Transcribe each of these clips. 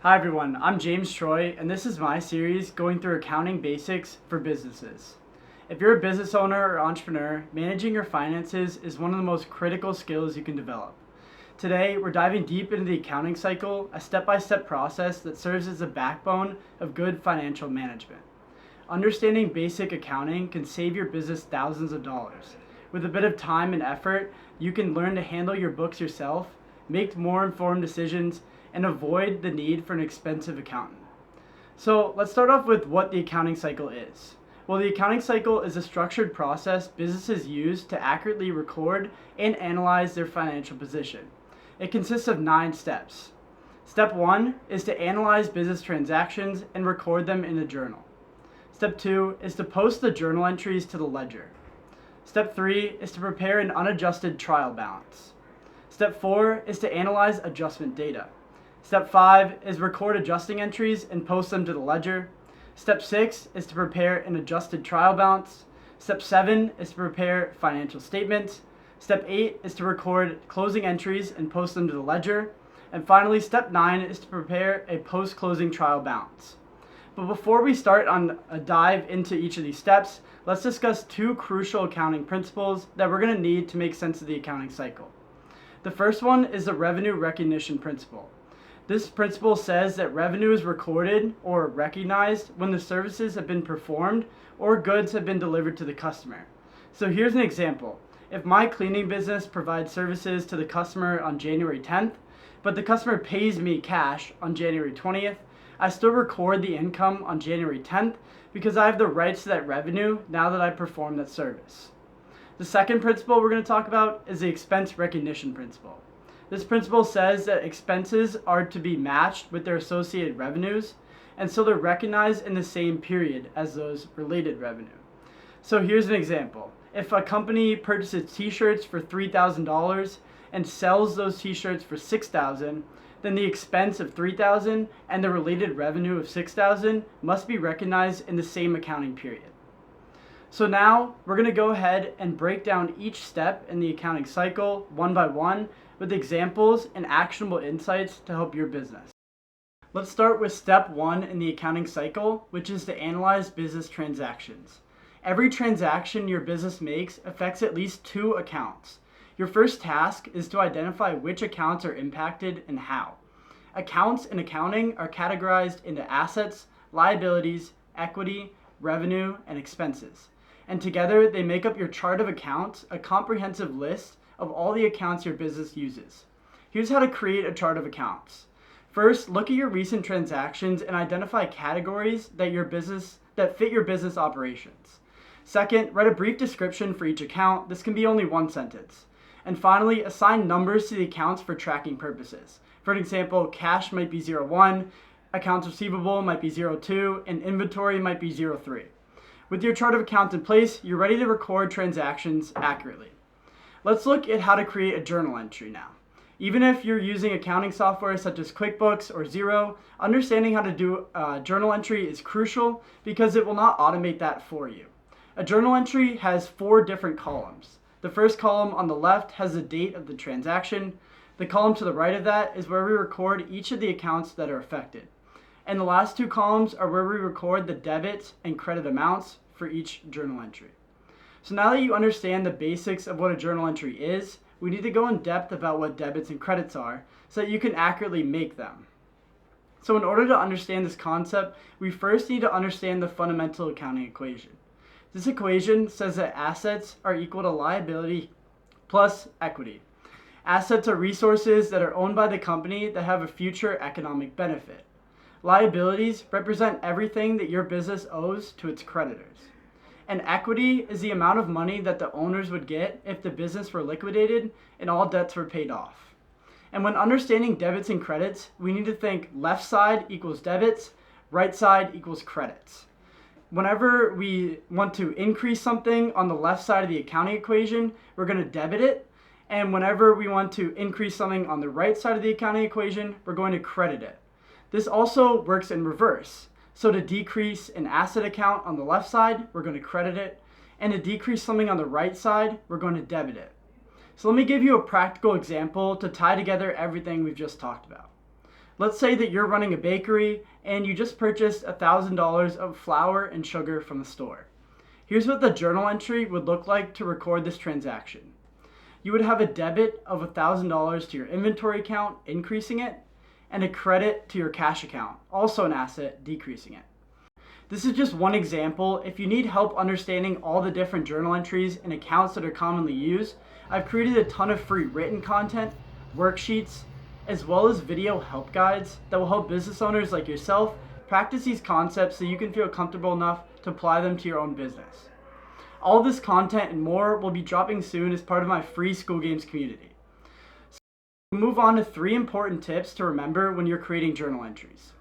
Hi everyone, I'm James Troy, and this is my series going through accounting basics for businesses. If you're a business owner or entrepreneur, managing your finances is one of the most critical skills you can develop. Today, we're diving deep into the accounting cycle, a step-by-step process that serves as the backbone of good financial management. Understanding basic accounting can save your business thousands of dollars. With a bit of time and effort, you can learn to handle your books yourself, make more informed decisions, and avoid the need for an expensive accountant. So let's start off with what the accounting cycle is. Well, the accounting cycle is a structured process businesses use to accurately record and analyze their financial position. It consists of 9 steps. Step 1 is to analyze business transactions and record them in a journal. Step 2 is to post the journal entries to the ledger. Step 3 is to prepare an unadjusted trial balance. Step 4 is to analyze adjustment data. Step 5 is record adjusting entries and post them to the ledger. Step 6 is to prepare an adjusted trial balance. Step 7 is to prepare financial statements. Step 8 is to record closing entries and post them to the ledger. And finally, Step 9 is to prepare a post-closing trial balance. But before we start on a dive into each of these steps, let's discuss 2 crucial accounting principles that we're going to need to make sense of the accounting cycle. The first one is the revenue recognition principle. This principle says that revenue is recorded or recognized when the services have been performed or goods have been delivered to the customer. So here's an example. If my cleaning business provides services to the customer on January 10th, but the customer pays me cash on January 20th, I still record the income on January 10th because I have the rights to that revenue now that I performed that service. The second principle we're going to talk about is the expense recognition principle. This principle says that expenses are to be matched with their associated revenues, and so they're recognized in the same period as those related revenue. So here's an example. If a company purchases t-shirts for $3,000 and sells those t-shirts for $6,000, then the expense of $3,000 and the related revenue of $6,000 must be recognized in the same accounting period. So now we're going to go ahead and break down each step in the accounting cycle one by one with examples and actionable insights to help your business. Let's start with step 1 in the accounting cycle, which is to analyze business transactions. Every transaction your business makes affects at least 2 accounts. Your first task is to identify which accounts are impacted and how. Accounts in accounting are categorized into assets, liabilities, equity, revenue, and expenses. And together they make up your chart of accounts, a comprehensive list of all the accounts your business uses. Here's how to create a chart of accounts. First, look at your recent transactions and identify categories that fit your business operations. Second, write a brief description for each account. This can be only 1 sentence. And finally, assign numbers to the accounts for tracking purposes. For example, cash might be 01, accounts receivable might be 02, and inventory might be 03. With your chart of accounts in place, you're ready to record transactions accurately. Let's look at how to create a journal entry now. Even if you're using accounting software such as QuickBooks or Xero, understanding how to do a journal entry is crucial because it will not automate that for you. A journal entry has 4 different columns. The first column on the left has the date of the transaction. The column to the right of that is where we record each of the accounts that are affected. And the last 2 columns are where we record the debits and credit amounts for each journal entry. So now that you understand the basics of what a journal entry is, we need to go in depth about what debits and credits are so that you can accurately make them. So in order to understand this concept, we first need to understand the fundamental accounting equation. This equation says that assets are equal to liability plus equity. Assets are resources that are owned by the company that have a future economic benefit. Liabilities represent everything that your business owes to its creditors. And equity is the amount of money that the owners would get if the business were liquidated and all debts were paid off. And when understanding debits and credits, we need to think left side equals debits, right side equals credits. Whenever we want to increase something on the left side of the accounting equation, we're going to debit it. And whenever we want to increase something on the right side of the accounting equation, we're going to credit it. This also works in reverse. So to decrease an asset account on the left side, we're going to credit it. And to decrease something on the right side, we're going to debit it. So let me give you a practical example to tie together everything we've just talked about. Let's say that you're running a bakery and you just purchased $1,000 of flour and sugar from the store. Here's what the journal entry would look like to record this transaction. You would have a debit of $1,000 to your inventory account, increasing it, and a credit to your cash account, also an asset, decreasing it. This is just one example. If you need help understanding all the different journal entries and accounts that are commonly used, I've created a ton of free written content, worksheets, as well as video help guides that will help business owners like yourself practice these concepts so you can feel comfortable enough to apply them to your own business. All this content and more will be dropping soon as part of my free School Games community. So we'll move on to 3 important tips to remember when you're creating journal entries.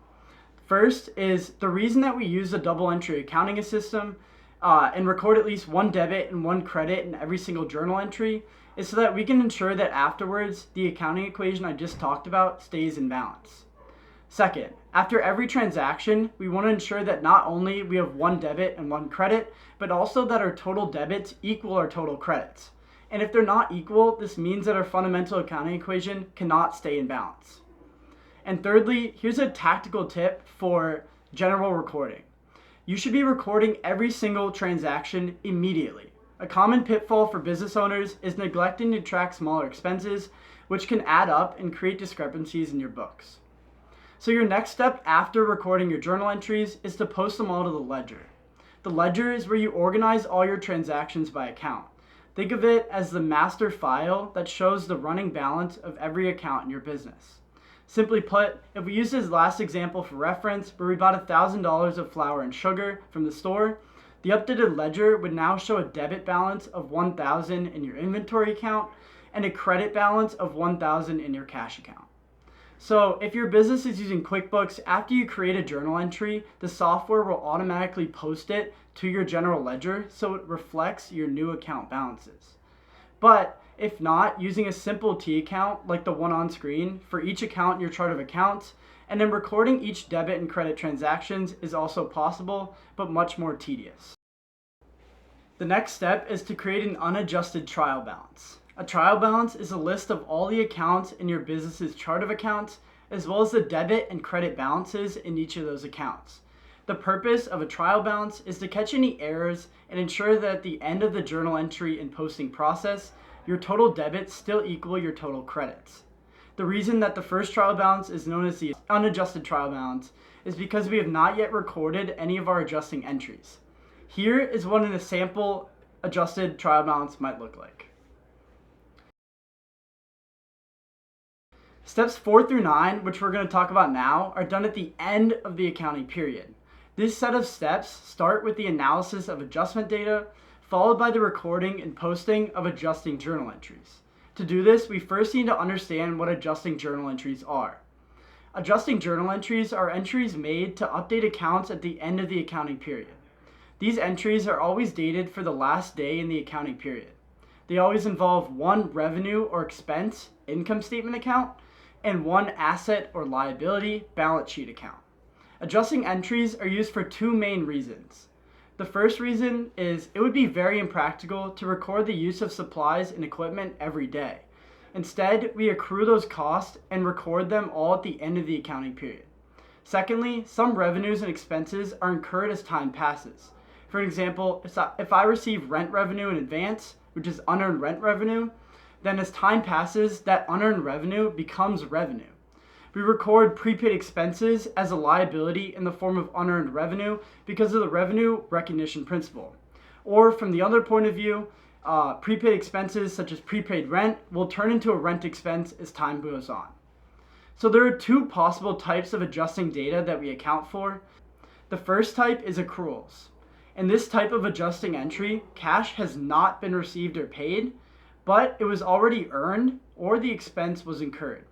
First is the reason that we use the double entry accounting system and record at least 1 debit and 1 credit in every single journal entry is so that we can ensure that afterwards the accounting equation I just talked about stays in balance. Second, after every transaction, we want to ensure that not only we have 1 debit and 1 credit, but also that our total debits equal our total credits. And if they're not equal, this means that our fundamental accounting equation cannot stay in balance. And thirdly, here's a tactical tip for general recording. You should be recording every single transaction immediately. A common pitfall for business owners is neglecting to track smaller expenses, which can add up and create discrepancies in your books. So your next step after recording your journal entries is to post them all to the ledger. The ledger is where you organize all your transactions by account. Think of it as the master file that shows the running balance of every account in your business. Simply put, if we use this last example for reference, where we bought $1,000 of flour and sugar from the store, the updated ledger would now show a debit balance of $1,000 in your inventory account and a credit balance of $1,000 in your cash account. So if your business is using QuickBooks, after you create a journal entry, the software will automatically post it to your general ledger so it reflects your new account balances. But if not, using a simple T account like the one on screen for each account in your chart of accounts, and then recording each debit and credit transactions is also possible, but much more tedious. The next step is to create an unadjusted trial balance. A trial balance is a list of all the accounts in your business's chart of accounts, as well as the debit and credit balances in each of those accounts. The purpose of a trial balance is to catch any errors and ensure that at the end of the journal entry and posting process, your total debits still equal your total credits. The reason that the first trial balance is known as the unadjusted trial balance is because we have not yet recorded any of our adjusting entries. Here is what a sample adjusted trial balance might look like. Steps 4 through 9, which we're going to talk about now, are done at the end of the accounting period. This set of steps start with the analysis of adjustment data, followed by the recording and posting of adjusting journal entries. To do this, we first need to understand what adjusting journal entries are. Adjusting journal entries are entries made to update accounts at the end of the accounting period. These entries are always dated for the last day in the accounting period. They always involve 1 revenue or expense income statement account and 1 asset or liability balance sheet account. Adjusting entries are used for 2 main reasons. The first reason is it would be very impractical to record the use of supplies and equipment every day. Instead, we accrue those costs and record them all at the end of the accounting period. Secondly, some revenues and expenses are incurred as time passes. For example, if I receive rent revenue in advance, which is unearned rent revenue, then as time passes, that unearned revenue becomes revenue. We record prepaid expenses as a liability in the form of unearned revenue because of the revenue recognition principle. Or from the other point of view, prepaid expenses such as prepaid rent will turn into a rent expense as time goes on. So there are 2 possible types of adjusting data that we account for. The first type is accruals. In this type of adjusting entry, cash has not been received or paid, but it was already earned or the expense was incurred.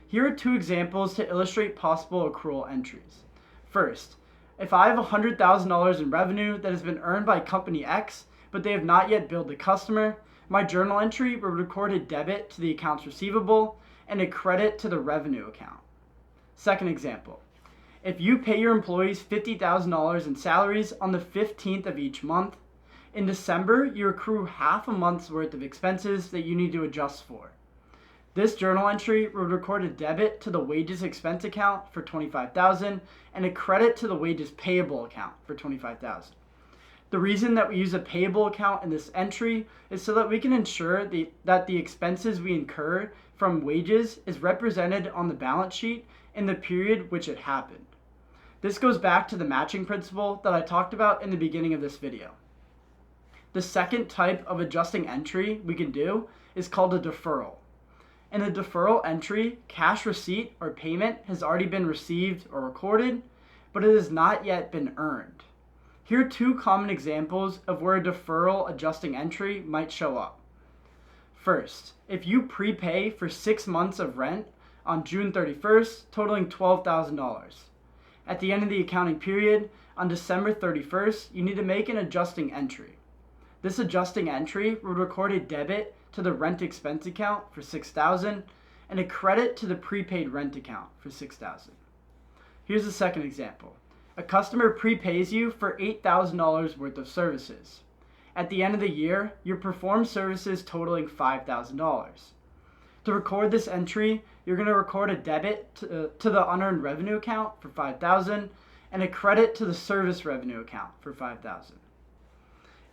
Here are 2 examples to illustrate possible accrual entries. First, if I have $100,000 in revenue that has been earned by company X, but they have not yet billed the customer, my journal entry will record a debit to the accounts receivable and a credit to the revenue account. Second example, if you pay your employees $50,000 in salaries on the 15th of each month, in December, you accrue half a month's worth of expenses that you need to adjust for. This journal entry would record a debit to the wages expense account for $25,000 and a credit to the wages payable account for $25,000. The reason that we use a payable account in this entry is so that we can ensure that the expenses we incur from wages is represented on the balance sheet in the period which it happened. This goes back to the matching principle that I talked about in the beginning of this video. The second type of adjusting entry we can do is called a deferral. In a deferral entry, cash receipt or payment has already been received or recorded, but it has not yet been earned. Here are two common examples of where a deferral adjusting entry might show up. First, if you prepay for 6 months of rent on June 31st, totaling $12,000. At the end of the accounting period, on December 31st, you need to make an adjusting entry. This adjusting entry would record a debit to the rent expense account for $6,000 and a credit to the prepaid rent account for $6,000. Here's the second example. A customer prepays you for $8,000 worth of services. At the end of the year, you perform services totaling $5,000. To record this entry, you're going to record a debit to the unearned revenue account for $5,000 and a credit to the service revenue account for $5,000.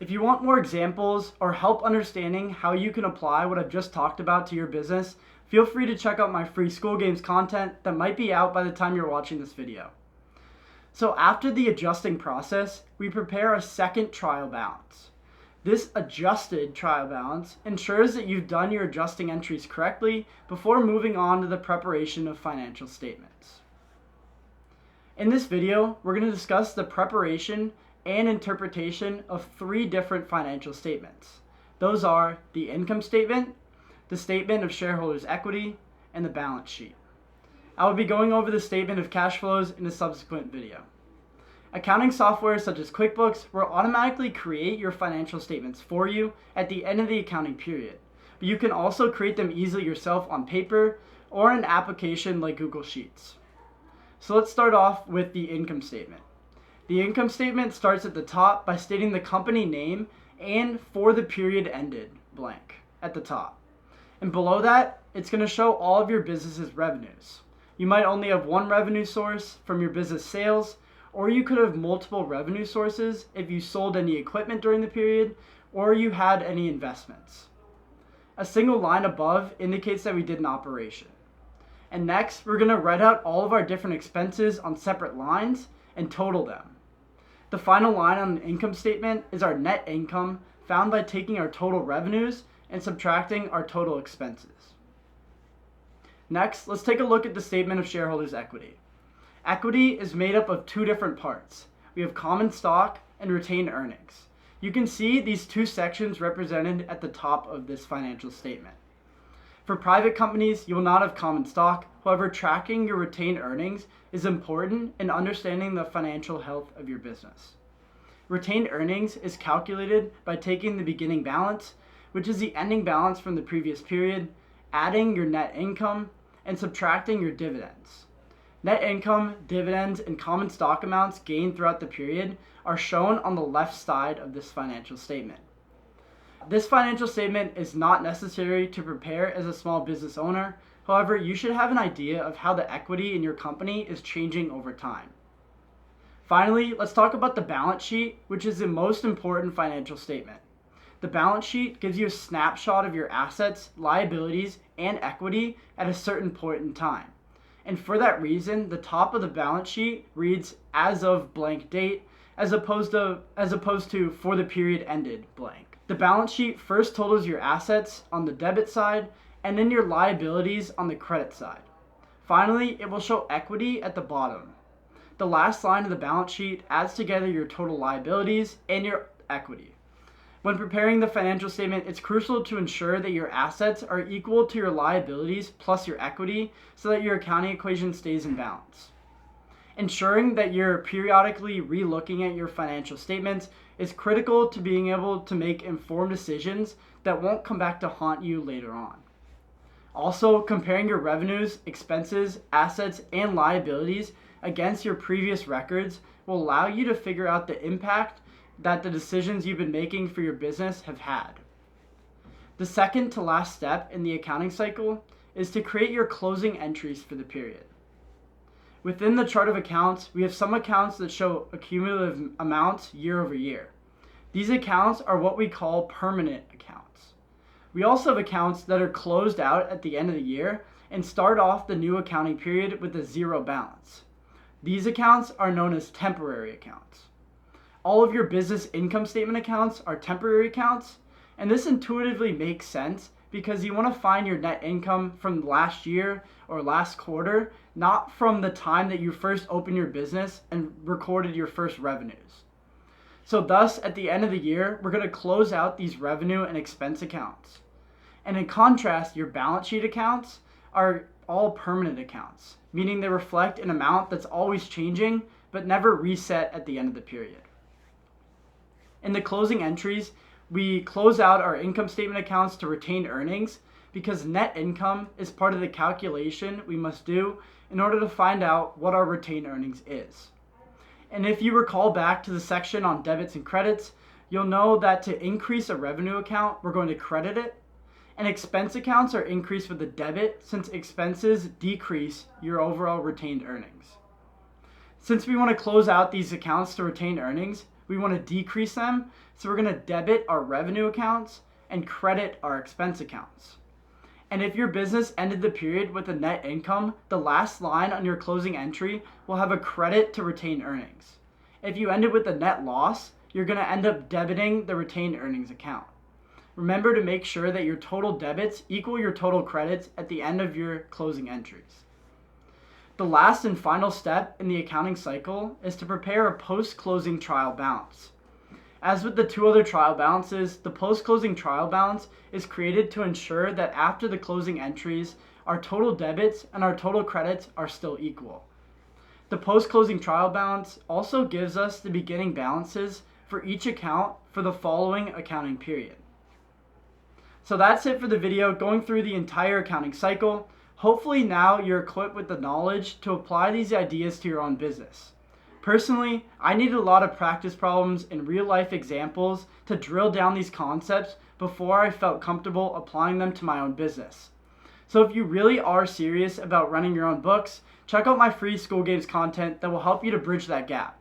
If you want more examples or help understanding how you can apply what I've just talked about to your business, feel free to check out my free school games content that might be out by the time you're watching this video. So after the adjusting process, we prepare a second trial balance. This adjusted trial balance ensures that you've done your adjusting entries correctly before moving on to the preparation of financial statements. In this video, we're going to discuss the preparation and interpretation of 3 different financial statements. Those are the income statement, the statement of shareholders' equity, and the balance sheet. I will be going over the statement of cash flows in a subsequent video. Accounting software such as QuickBooks will automatically create your financial statements for you at the end of the accounting period, but you can also create them easily yourself on paper or in an application like Google Sheets. So let's start off with the income statement. The income statement starts at the top by stating the company name and for the period ended blank at the top. And below that, it's going to show all of your business's revenues. You might only have one revenue source from your business sales, or you could have multiple revenue sources if you sold any equipment during the period or you had any investments. A single line above indicates that we did an operation. And next, we're going to write out all of our different expenses on separate lines and total them. The final line on the income statement is our net income, found by taking our total revenues and subtracting our total expenses. Next, let's take a look at the statement of shareholders' equity. Equity is made up of 2 different parts. We have common stock and retained earnings. You can see these 2 sections represented at the top of this financial statement. For private companies, you will not have common stock. However, tracking your retained earnings is important in understanding the financial health of your business. Retained earnings is calculated by taking the beginning balance, which is the ending balance from the previous period, adding your net income, and subtracting your dividends. Net income, dividends, and common stock amounts gained throughout the period are shown on the left side of this financial statement. This financial statement is not necessary to prepare as a small business owner. However, you should have an idea of how the equity in your company is changing over time. Finally, let's talk about the balance sheet, which is the most important financial statement. The balance sheet gives you a snapshot of your assets, liabilities, and equity at a certain point in time. And for that reason, the top of the balance sheet reads as of blank date as opposed to for the period ended blank. The balance sheet first totals your assets on the debit side and then your liabilities on the credit side. Finally, it will show equity at the bottom. The last line of the balance sheet adds together your total liabilities and your equity. When preparing the financial statement, it's crucial to ensure that your assets are equal to your liabilities plus your equity so that your accounting equation stays in balance. Ensuring that you're periodically re-looking at your financial statements is critical to being able to make informed decisions that won't come back to haunt you later on. Also, comparing your revenues, expenses, assets, and liabilities against your previous records will allow you to figure out the impact that the decisions you've been making for your business have had. The second to last step in the accounting cycle is to create your closing entries for the period. Within the chart of accounts, we have some accounts that show a cumulative amount year over year. These accounts are what we call permanent accounts. We also have accounts that are closed out at the end of the year and start off the new accounting period with a zero balance. These accounts are known as temporary accounts. All of your business income statement accounts are temporary accounts, and this intuitively makes sense because you want to find your net income from last year or last quarter, not from the time that you first opened your business and recorded your first revenues. So thus, at the end of the year, we're going to close out these revenue and expense accounts. And in contrast, your balance sheet accounts are all permanent accounts, meaning they reflect an amount that's always changing but never reset at the end of the period. In the closing entries, we close out our income statement accounts to retained earnings because net income is part of the calculation we must do in order to find out what our retained earnings is. And if you recall back to the section on debits and credits, you'll know that to increase a revenue account, we're going to credit it, and expense accounts are increased with a debit since expenses decrease your overall retained earnings. Since we want to close out these accounts to retained earnings, we want to decrease them, so we're going to debit our revenue accounts and credit our expense accounts. And if your business ended the period with a net income, the last line on your closing entry will have a credit to retained earnings. If you ended with a net loss, you're going to end up debiting the retained earnings account. Remember to make sure that your total debits equal your total credits at the end of your closing entries. The last and final step in the accounting cycle is to prepare a post-closing trial balance. As with the two other trial balances, the post-closing trial balance is created to ensure that after the closing entries, our total debits and our total credits are still equal. The post-closing trial balance also gives us the beginning balances for each account for the following accounting period. So that's it for the video going through the entire accounting cycle. Hopefully now you're equipped with the knowledge to apply these ideas to your own business. Personally, I needed a lot of practice problems and real-life examples to drill down these concepts before I felt comfortable applying them to my own business. So if you really are serious about running your own books, check out my free School Games content that will help you to bridge that gap.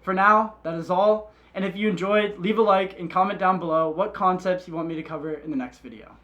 For now, that is all. And if you enjoyed, leave a like and comment down below what concepts you want me to cover in the next video.